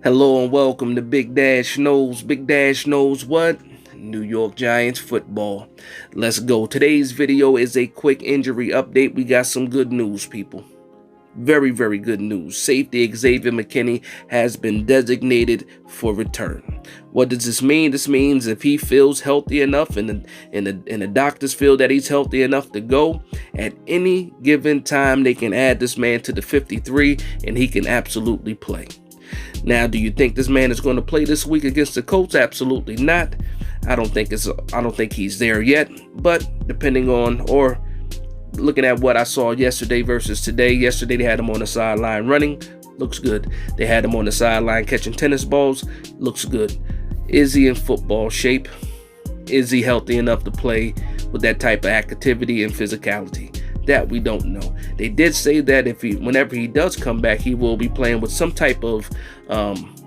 Hello and welcome to Big Dash Knows. Big Dash knows what? New York Giants football. Let's go. Today's video is a quick injury update. We got some good news, people. Very, very good news. Safety Xavier McKinney has been designated for return. What does this mean? This means if he feels healthy enough and the doctors feel that he's healthy enough to go, at any given time they can add this man to the 53 and he can absolutely play. Now, do you think this man is going to play this week against the Colts? Absolutely not. I don't think he's there yet, but depending on or looking at what I saw yesterday versus today. Yesterday they had him on the sideline running, looks good. They had him on the sideline catching tennis balls, looks good. Is he in football shape? Is he healthy enough to play with that type of activity and physicality? That we don't know. They did say that whenever he does come back, he will be playing with some type of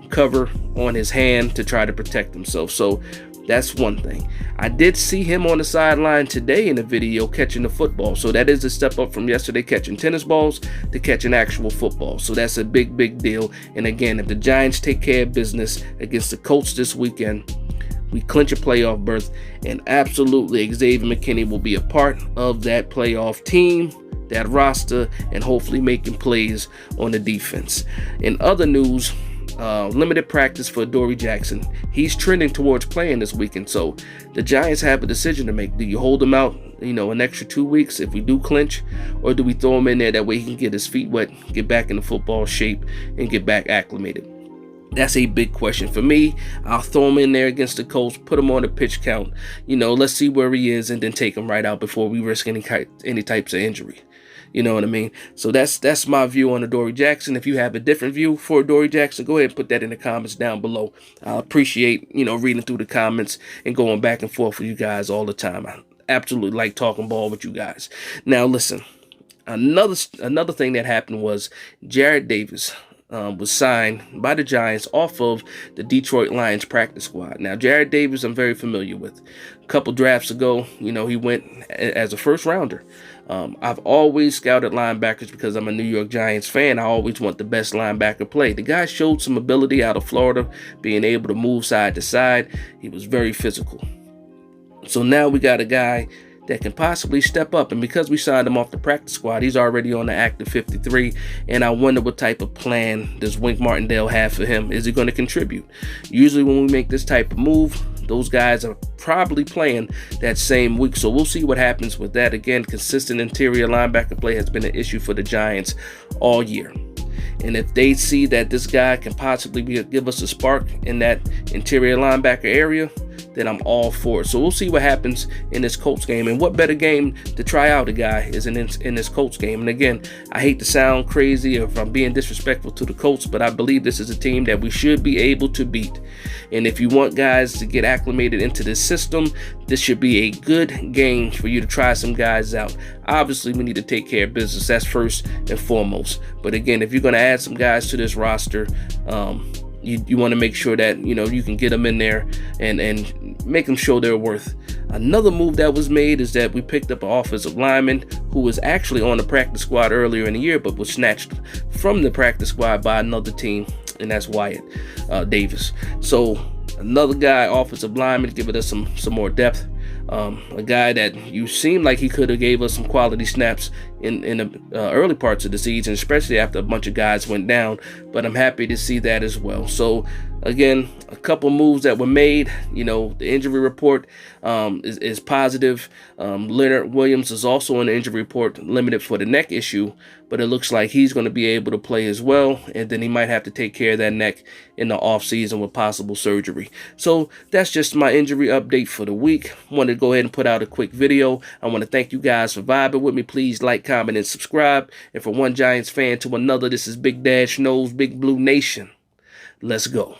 cover on his hand to try to protect himself. So that's one thing. I did see him on the sideline today in the video catching the football. So that is a step up from yesterday catching tennis balls to catching actual football. So that's a big, big deal. And again, if the Giants take care of business against the Colts this weekend, we clinch a playoff berth, and absolutely Xavier McKinney will be a part of that playoff team, that roster, and hopefully making plays on the defense. In other news, limited practice for Adoree Jackson. He's trending towards playing this weekend, so the Giants have a decision to make. Do you hold him out, an extra 2 weeks if we do clinch, or do we throw him in there that way he can get his feet wet, get back into football shape, and get back acclimated? That's a big question for me. I'll throw him in there against the Colts, put him on the pitch count. Let's see where he is, and then take him right out before we risk any types of injury. You know what I mean? So that's my view on Adoree Jackson. If you have a different view for Adoree Jackson, go ahead and put that in the comments down below. I appreciate, reading through the comments and going back and forth with you guys all the time. I absolutely like talking ball with you guys. Now, listen, another thing that happened was Jarrad Davis was signed by the Giants off of the Detroit Lions practice squad. Now, Jarrad Davis I'm very familiar with. A couple drafts ago, he went as a first rounder. I've always scouted linebackers because I'm a New York Giants fan. I always want the best linebacker play. The guy showed some ability out of Florida, being able to move side to side. He was very physical. So now we got a guy that can possibly step up, and because we signed him off the practice squad, he's already on the active 53, and I wonder what type of plan does Wink Martindale have for him. Is he going to contribute? Usually when we make this type of move, those guys are probably playing that same week, so we'll see what happens with that. Again, consistent interior linebacker play has been an issue for the Giants all year. And if they see that this guy can possibly give us a spark in that interior linebacker area, then I'm all for it. So we'll see what happens in this Colts game. And what better game to try out a guy is in this Colts game. And again, I hate to sound crazy or if I'm being disrespectful to the Colts, but I believe this is a team that we should be able to beat. And if you want guys to get acclimated into this system, this should be a good game for you to try some guys out. Obviously, we need to take care of business. That's first and foremost. But again, if you're going to add some guys to this roster, you want to make sure that you can get them in there and make them show their worth. Another move that was made is that we picked up an offensive lineman who was actually on the practice squad earlier in the year, but was snatched from the practice squad by another team, and that's Wyatt Davis. So another guy, offensive lineman, giving us some more depth. A guy that you seem like he could have gave us some quality snaps in the early parts of the season, especially after a bunch of guys went down, but I'm happy to see that as well. So again, a couple moves that were made. The injury report is positive. Leonard Williams is also on the injury report, limited for the neck issue, but it looks like he's going to be able to play as well, and then he might have to take care of that neck in the offseason with possible surgery. So that's just my injury update for the week. I wanted to go ahead and put out a quick video. I want to thank you guys for vibing with me. Please like, comment, and subscribe. And from one Giants fan to another, this is Big Dash Knows, Big Blue Nation. Let's go.